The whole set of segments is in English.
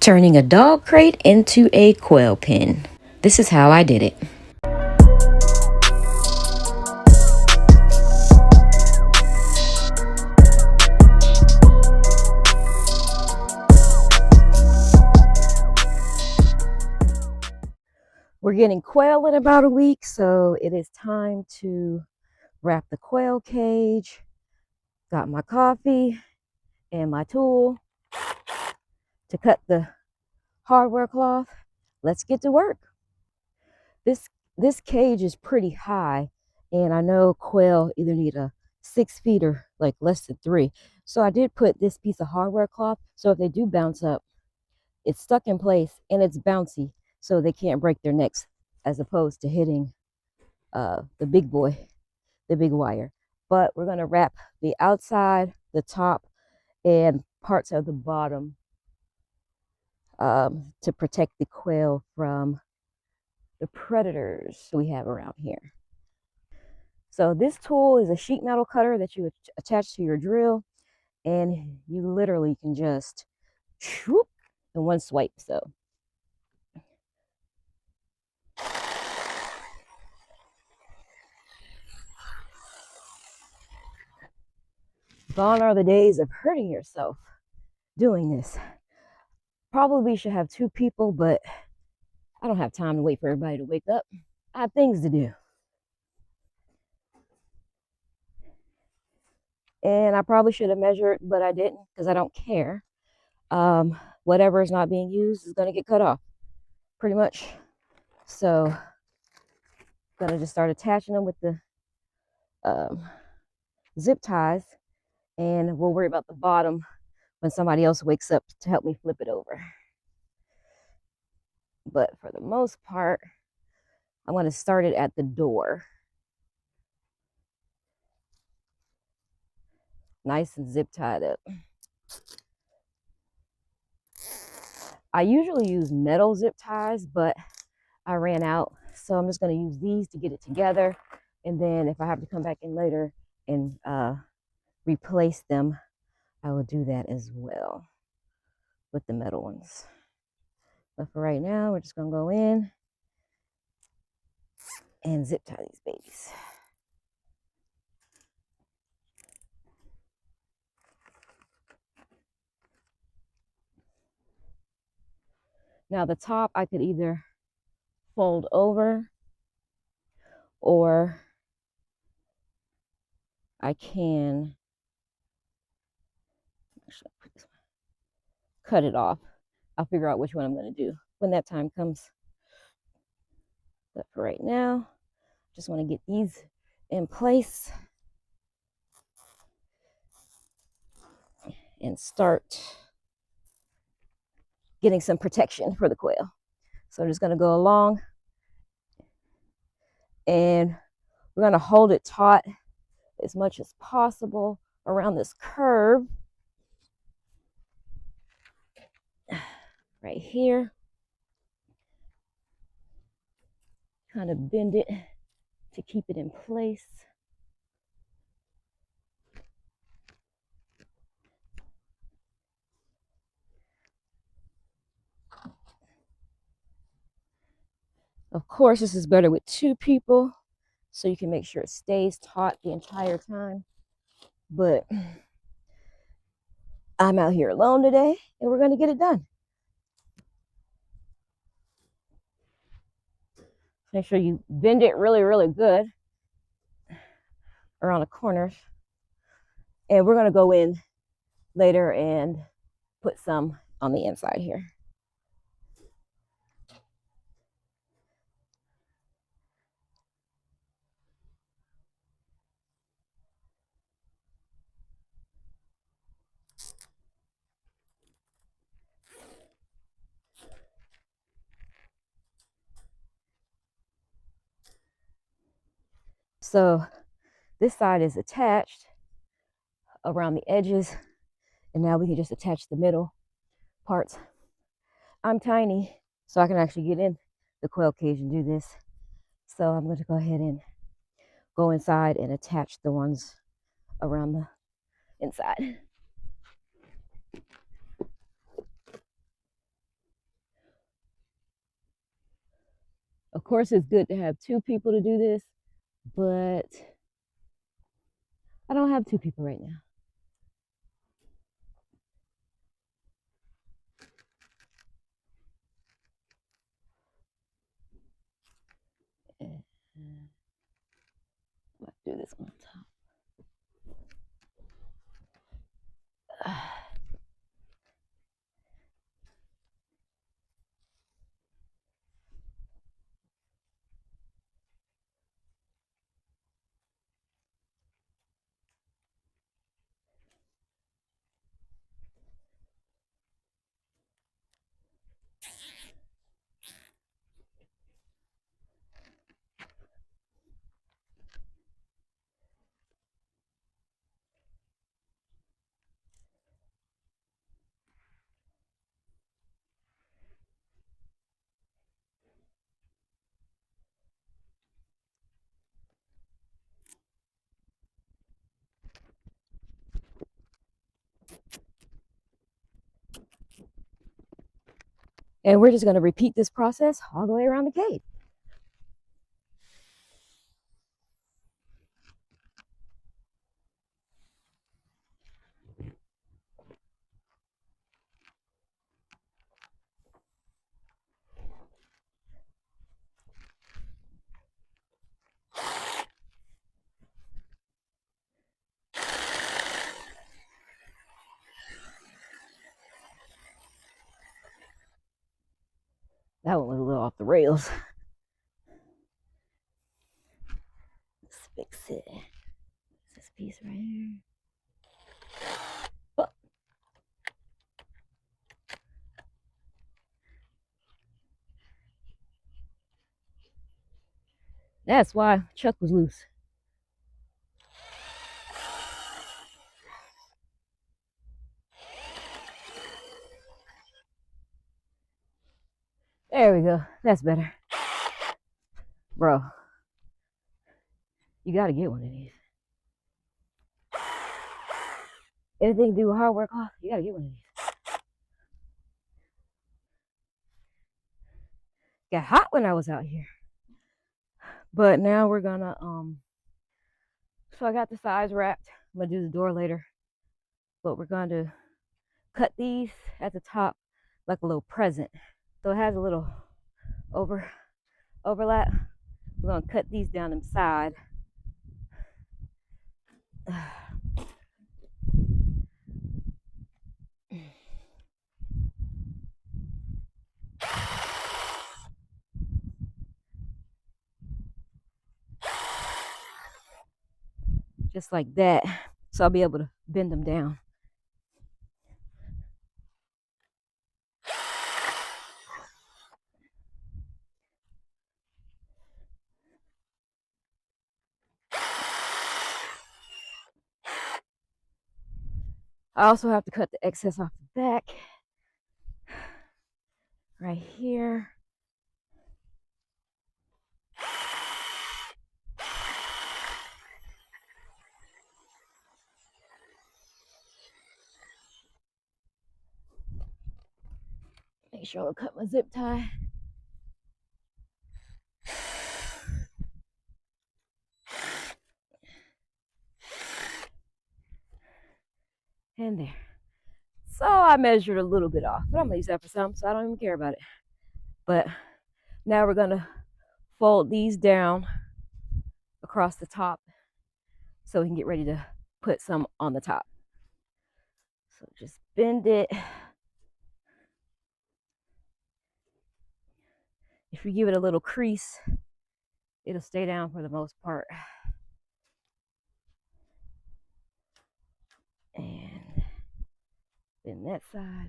Turning a dog crate into a quail pen. This is how I did it. We're getting quail in about a week, so it is time to wrap the quail cage. Got my coffee and my tool to cut the hardware cloth. Let's get to work. This cage is pretty high, and I know quail either need a 6 feet or like less than 3. So I did put this piece of hardware cloth, so if they do bounce up, it's stuck in place and it's bouncy, so they can't break their necks, as opposed to hitting the big boy, the big wire. But we're gonna wrap the outside, the top, and parts of the bottom to protect the quail from the predators we have around here. So this tool is a sheet metal cutter that you attach to your drill, and you literally can just whoop in one swipe. So gone are the days of hurting yourself doing this. Probably should have 2 people, but I don't have time to wait for everybody to wake up. I have things to do. And I probably should have measured, but I didn't because I don't care. Whatever is not being used is going to get cut off, pretty much. So I'm going to just start attaching them with the zip ties, and we'll worry about the bottom when somebody else wakes up to help me flip it over. But for the most part, I'm going to start it at the door. Nice and zip tied up. I usually use metal zip ties, but I ran out. So I'm just going to use these to get it together. And then if I have to come back in later and replace them, I will do that as well with the metal ones. But for right now, we're just going to go in and zip tie these babies. Now the top I could either fold over, or I can cut it off. I'll figure out which one I'm going to do when that time comes. But for right now, just want to get these in place and start getting some protection for the quail. So I'm just going to go along, and we're going to hold it taut as much as possible around this curve right here. Kind of bend it to keep it in place. Of course, this is better with 2 people, so you can make sure it stays taut the entire time. But I'm out here alone today, and we're going to get it done. Make sure you bend it really, really good around the corners. And we're going to go in later and put some on the inside here. So this side is attached around the edges, and now we can just attach the middle parts. I'm tiny, so I can actually get in the quail cage and do this. So I'm going to go ahead and go inside and attach the ones around the inside. Of course, it's good to have two people to do this, but I don't have two people right now. Let's do this on top. And we're just going to repeat this process all the way around the cave. That one was a little off the rails. Let's fix it. This piece right here. Oh. That's why Chuck was loose. There we go. That's better. Bro, you got to get one of these. Anything to do with hard work off, you got to get one of these. Got hot when I was out here. But now we're gonna so I got the sides wrapped. I'm gonna do the door later. But we're going to cut these at the top like a little present. So it has a little overlap. We're gonna cut these down the side. Just like that. So I'll be able to bend them down. I also have to cut the excess off the back. Right here. Make sure I cut my zip tie. And there. So I measured a little bit off, but I'm gonna use that for some, so I don't even care about it. But now we're gonna fold these down across the top so we can get ready to put some on the top. So just bend it. If you give it a little crease, it'll stay down for the most part. And then that side.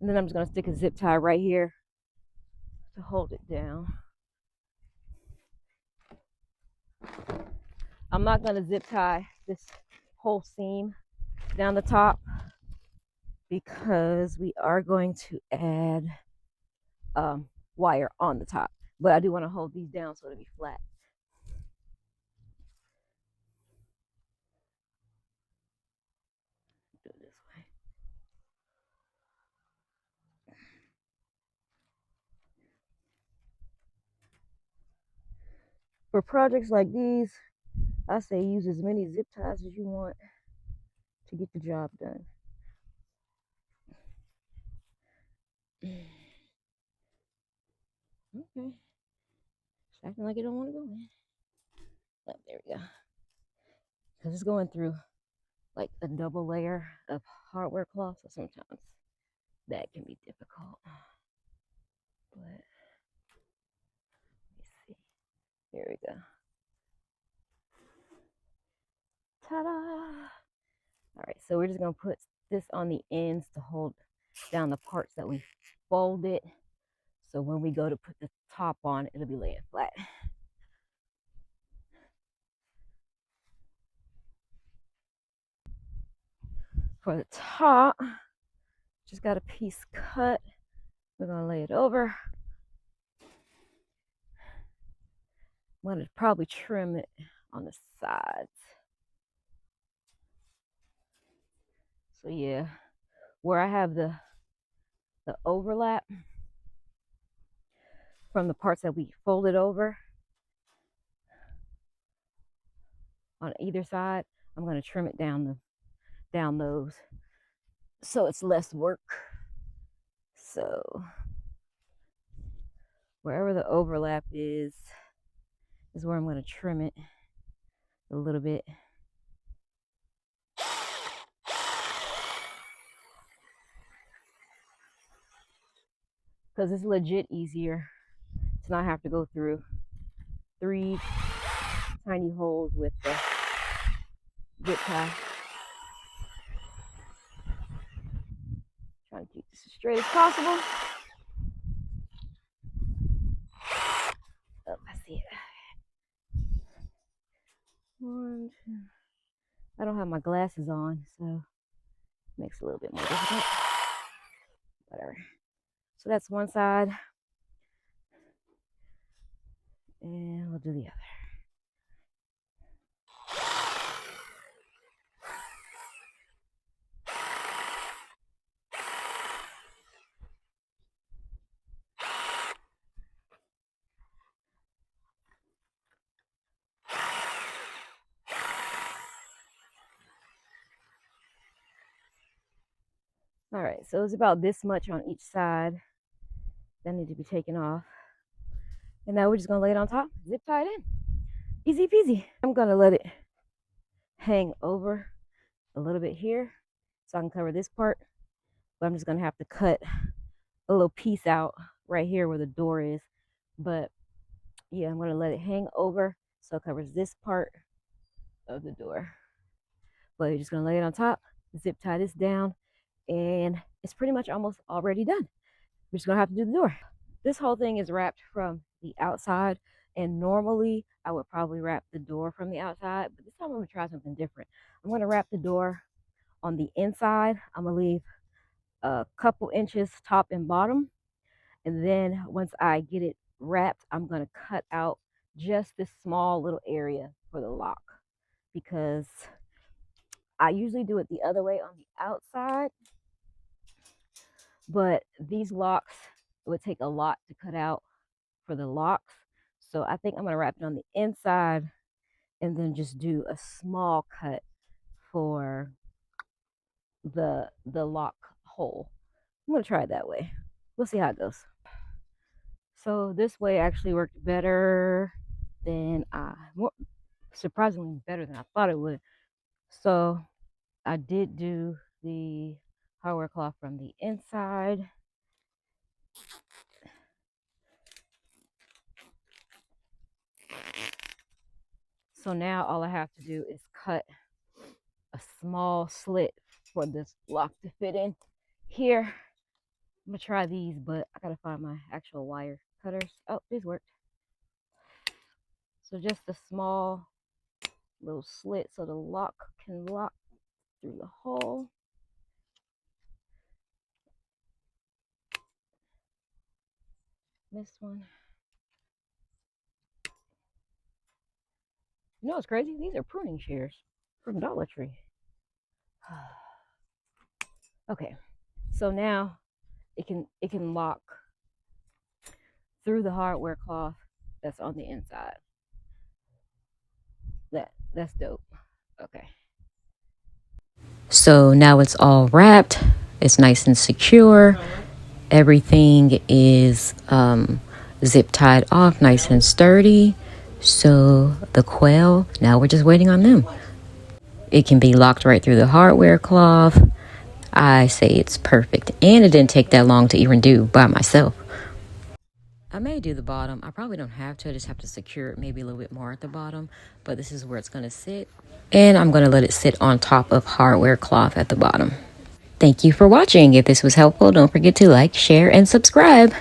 And then I'm just gonna stick a zip tie right here to hold it down. I'm not gonna zip tie this whole seam down the top because we are going to add wire on the top. But I do want to hold these down so it'll be flat. Do it this way. For projects like these, I say use as many zip ties as you want to get the job done. Okay. It's acting like you don't want to go in. Oh, there we go. Because it's going through like a double layer of hardware cloth, so sometimes that can be difficult. But let me see. Here we go. Ta-da! All right, so we're just gonna put this on the ends to hold down the parts that we folded. So when we go to put the top on, it'll be laying flat. For the top, just got a piece cut. We're gonna lay it over. I'm gonna probably trim it on the sides. So yeah, where I have the overlap from the parts that we folded over on either side, I'm gonna trim it down those so it's less work. So wherever the overlap is where I'm gonna trim it a little bit. Because it's legit easier to not have to go through 3 tiny holes with the zip tie. Trying to keep this as straight as possible. Oh, I see it. 1, 2. I don't have my glasses on, so it makes it a little bit more difficult. Whatever. So that's one side. And we'll do the other. All right, so it's about this much on each side that need to be taken off. And now we're just gonna lay it on top, zip tie it in. Easy peasy. I'm gonna let it hang over a little bit here so I can cover this part. But I'm just gonna have to cut a little piece out right here where the door is. But yeah, I'm gonna let it hang over so it covers this part of the door. But you're just gonna lay it on top, zip tie this down, and it's pretty much almost already done. We're just gonna have to do the door. This whole thing is wrapped from the outside, and normally I would probably wrap the door from the outside, but this time I'm gonna try something different. I'm gonna wrap the door on the inside. I'm gonna leave a couple inches top and bottom, and then once I get it wrapped, I'm gonna cut out just this small little area for the lock, because I usually do it the other way on the outside, but these locks would take a lot to cut out for the locks. So I think I'm gonna wrap it on the inside and then just do a small cut for the lock hole. I'm gonna try it that way. We'll see how it goes. So this way actually worked better than surprisingly better than I thought it would. So I did do the hardware cloth from the inside. So now all I have to do is cut a small slit for this lock to fit in here. I'm gonna try these, but I gotta find my actual wire cutters. Oh, these worked. So just a small little slit so the lock can lock through the hole. This one. You know what's crazy? These are pruning shears from Dollar Tree. Okay, so now it can lock through the hardware cloth that's on the inside. That's dope. Okay. So now it's all wrapped. It's nice and secure. Everything is zip tied off, nice and sturdy. So the quail, now we're just waiting on them. It can be locked right through the hardware cloth. I say it's perfect. And it didn't take that long to even do by myself. I may do the bottom. I probably don't have to. I just have to secure it maybe a little bit more at the bottom. But this is where it's going to sit. And I'm going to let it sit on top of hardware cloth at the bottom. Thank you for watching. If this was helpful, don't forget to like, share, and subscribe.